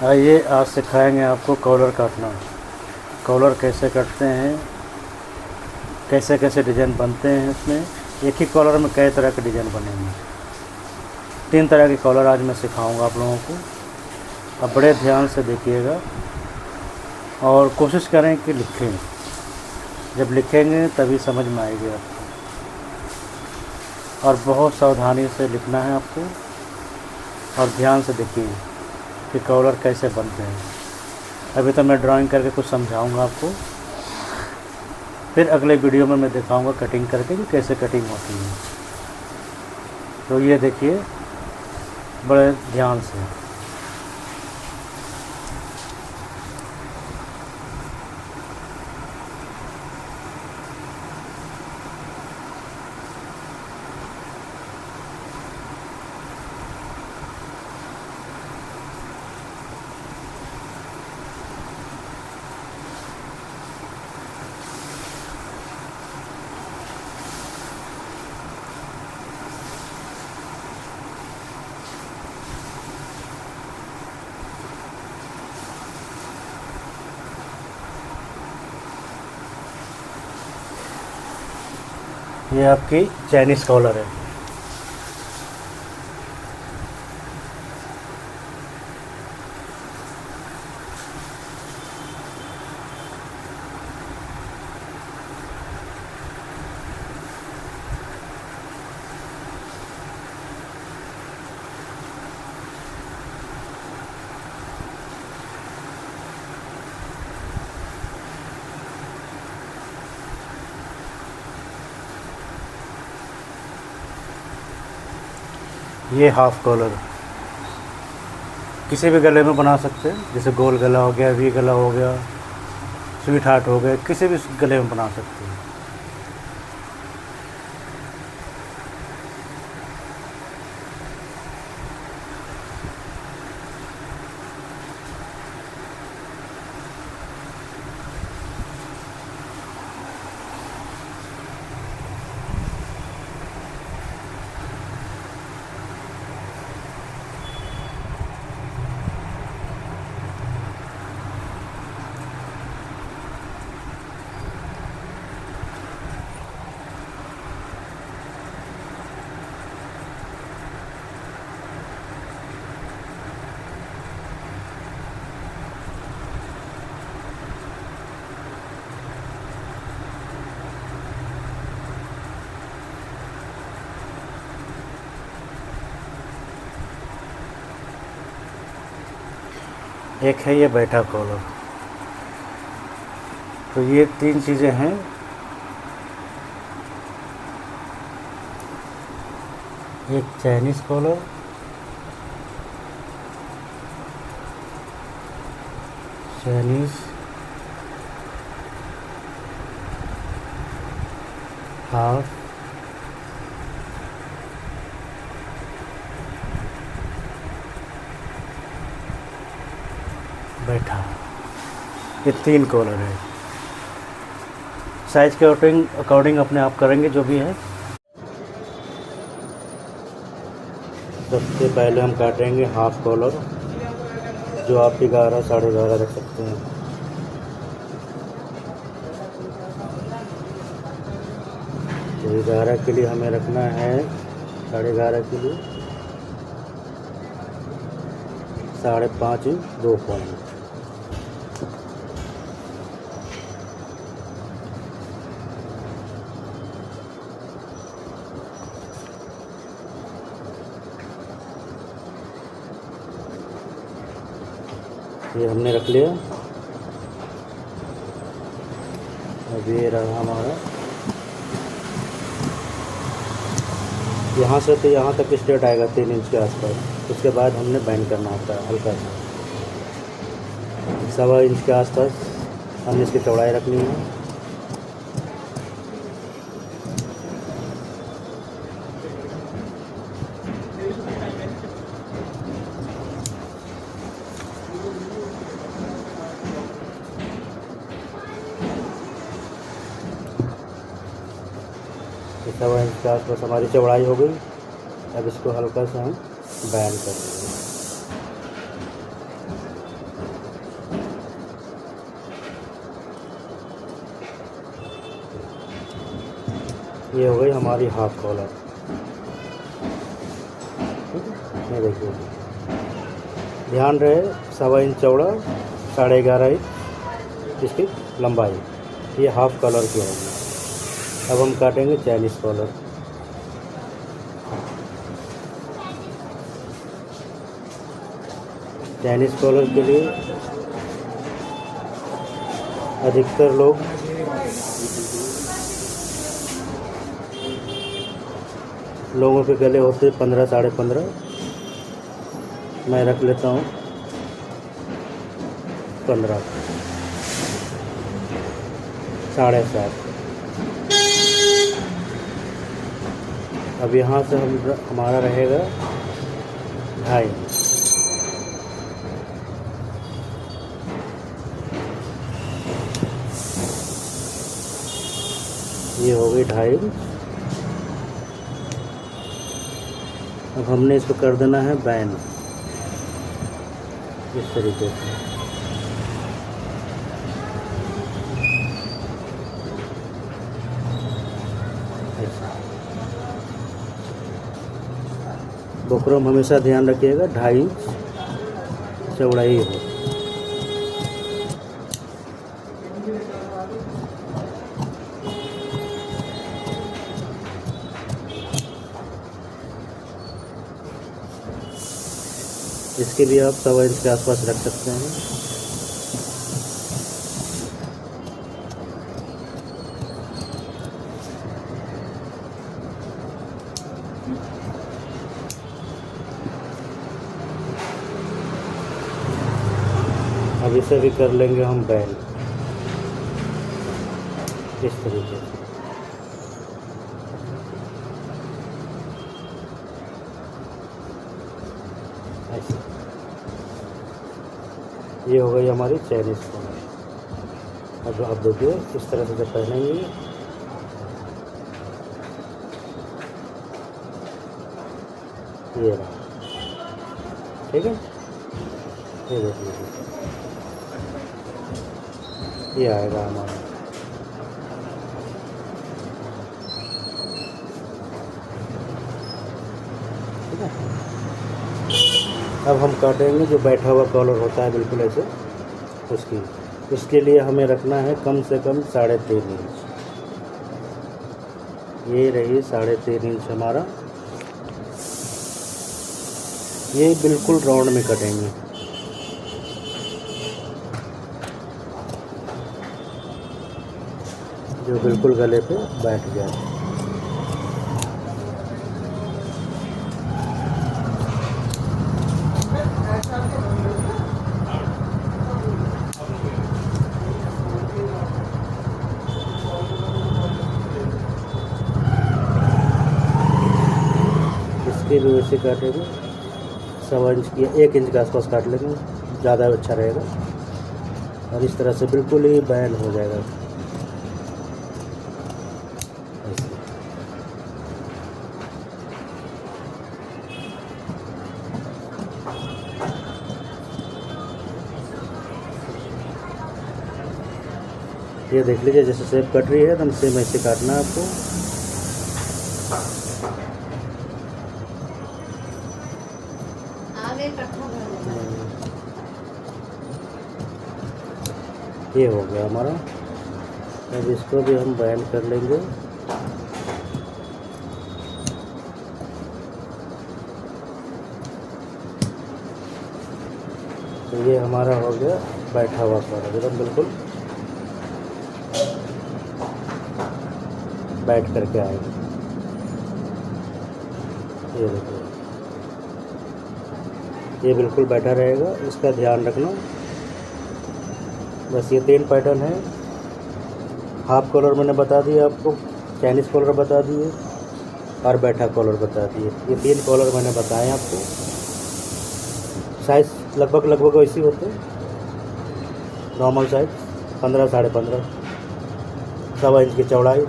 आइए आज सिखाएंगे आपको कॉलर काटना। कॉलर कैसे कटते हैं, कैसे कैसे डिज़ाइन बनते हैं। इसमें एक ही कॉलर में कई तरह के डिज़ाइन बनेंगे। 3 तरह के कॉलर आज मैं सिखाऊंगा आप लोगों को। अब बड़े ध्यान से देखिएगा और कोशिश करें कि लिखें। जब लिखेंगे तभी समझ में आएगी आपको, और बहुत सावधानी से लिखना है आपको। और ध्यान से देखिए कि कॉलर कैसे बनते हैं। अभी तो मैं ड्राइंग करके कुछ समझाऊंगा आपको, फिर अगले वीडियो में मैं दिखाऊंगा कटिंग करके कि कैसे कटिंग होती है। तो ये देखिए बड़े ध्यान से। ये आपकी चाइनीज़ कॉलर है। ये हाफ कॉलर किसी भी गले में बना सकते हैं, जैसे गोल गला हो गया, वी गला हो गया, स्वीट हार्ट हो गया, किसी भी गले में बना सकते हैं। एक है ये बैठा कॉलर। तो ये 3 चीज़ें हैं। एक चाइनीज़ कॉलर, चाइनीज़ हाफ, बैठा। ये 3 कॉलर है। साइज़ के अकॉर्डिंग अपने आप करेंगे जो भी है। सबसे पहले हम काटेंगे हाफ कॉलर, जो आप 11 साढ़े 11 रख सकते हैं। तो 11 के लिए हमें रखना है, साढ़े 11 के लिए 5.5 इंच 2 पॉइंट। ये हमने रख लिया। अब ये रहा हमारा, यहाँ से तो यहाँ तक स्ट्रेट आएगा 3 इंच के आसपास। उसके बाद हमने बैंड करना होता है हल्का सा, 1.25 इंच के आसपास हमने इसकी चौड़ाई रखनी है। इस 1.25 इंच के आसपास हमारी चौड़ाई हो गई। अब इसको हल्का सा हम बैंड कर देंगे। ये हो गई हमारी हाफ कॉलर। ये देखिए, ध्यान रहे 1.25 इंच चौड़ा, 11.5 इंच इसकी लंबाई। ये हाफ कॉलर की होगी। अब हम काटेंगे चाइनीज़ कॉलर। चाइनीज़ कॉलर के लिए अधिकतर लोगों के गले होते 15 साढ़े 15, मैं रख लेता हूँ 15 साढ़े 7। अब यहाँ से हमारा रहेगा 2.5 इंच। ये हो गई 2.5 इंच। अब हमने इसको कर देना है बैन इस तरीके से। बुकरम हमेशा ध्यान रखिएगा 2.5 इंच चौड़ाई हो। इसके लिए आप 1.25 इंच के आसपास रख सकते हैं। अब इसे भी कर लेंगे हम बैन इस तरीके से। ऐसे ये हो गई हमारी चाइनीज़ कॉलर। अब आप देखिए इस तरह से जब पहनेंगे ये रहा, ठीक है। ये देख लीजिए, ये आएगा हमारा। ठीक है। अब हम काटेंगे जो बैठा हुआ कॉलर होता है बिल्कुल ऐसे, उसके लिए हमें रखना है कम से कम 3.5 इंच। ये रही 3.5 इंच हमारा। ये बिल्कुल राउंड में कटेंगे। जो बिल्कुल गले पे बैठ जाए। इसके भी वैसे काटेंगे 1.25 इंच की, 1 इंच के आसपास काट लेंगे, ज़्यादा अच्छा रहेगा। और इस तरह से बिल्कुल ही बैन हो जाएगा। ये देख लीजिए जैसे शेप कट रही है एकदम सेम ऐसे काटना है आपको। ये हो गया हमारा। अब इसको भी हम बैन कर लेंगे। तो ये हमारा हो गया बैठा हुआ कॉलर, एकदम बिल्कुल बैठ करके आएगा। ये देखिए, ये बिल्कुल बैठा रहेगा, इसका ध्यान रखना। बस ये 3 पैटर्न है। हाफ कॉलर मैंने बता दिया आपको, चाइनीज़ कॉलर बता दिए और बैठा कॉलर बता दिए। ये 3 कॉलर मैंने बताए आपको। साइज़ लगभग वैसे होते हैं। नॉर्मल साइज़ 15 साढ़े 15, 1.25 इंच की चौड़ाई।